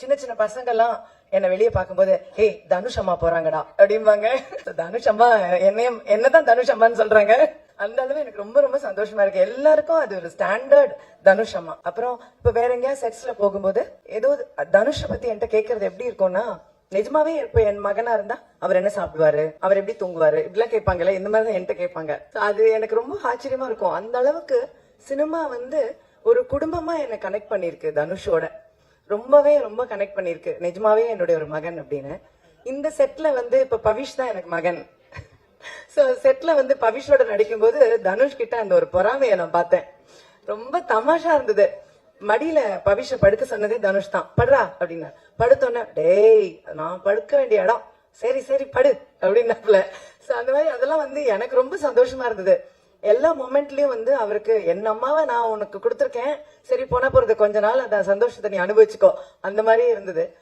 சின்ன சின்ன பசங்க எல்லாம் என்ன வெளியே பார்க்கும்போது ஹே தனுஷ் அம்மா போறாங்கடா அப்படிம்பாங்க. தனுஷ் அம்மா என்னதான் தனுஷ் அம்மான்னு சொல்றாங்க. அந்த அளவு எனக்கு ரொம்ப ரொம்ப சந்தோஷமா இருக்கு. எல்லாருக்கும் அது ஒரு ஸ்டாண்டர்ட் தனுஷ் அம்மா. அப்புறம் இப்ப வேற எங்கேயா செட்ஸ்ல போகும்போது ஏதோ தனுஷ பத்தி என்கிட்ட கேட்கறது எப்படி இருக்கும்னா, நிஜமாவே இப்ப என் மகனா இருந்தா அவர் என்ன சாப்பிடுவாரு, அவர் எப்படி தூங்குவாரு, இப்படிலாம் கேட்பாங்கல்ல. இந்த மாதிரிதான் என்கிட்ட கேட்பாங்க. அது எனக்கு ரொம்ப ஆச்சரியமா இருக்கும். அந்த அளவுக்கு சினிமா ஒரு குடும்பமா என்ன கனெக்ட் பண்ணிருக்கு தனுஷோட. ரொம்பவே ரொம்ப கனெக்ட் பண்ணிருக்கு. நிஜமாவே என்னுடைய ஒரு மகன் அப்படின்னு. இந்த செட்ல இப்ப பவிஷ் தான் எனக்கு மகன். சோ செட்ல பவிஷோட நடிக்கும் போது தனுஷ் கிட்ட அந்த ஒரு பொறாமையை நான் பார்த்தேன். ரொம்ப தமாஷா இருந்தது. மடியில பவிஷ படுக்க சொன்னதே தனுஷ் தான். படுறா அப்படின்னா படுத்தோன்னே டேய் நான் படுக்க வேண்டிய இடம், சரி சரி படு அப்படின்னாப்புல. சோ அந்த மாதிரி அதெல்லாம் எனக்கு ரொம்ப சந்தோஷமா இருந்தது. எல்லா மொமெண்ட்லயும் அவருக்கு என் அம்மாவை நான் உனக்கு கொடுத்துருக்கேன், சரி போனா போறது கொஞ்ச நாள் அந்த சந்தோஷத்தை நீ அனுபவிச்சுக்கோ, அந்த மாதிரி இருந்தது.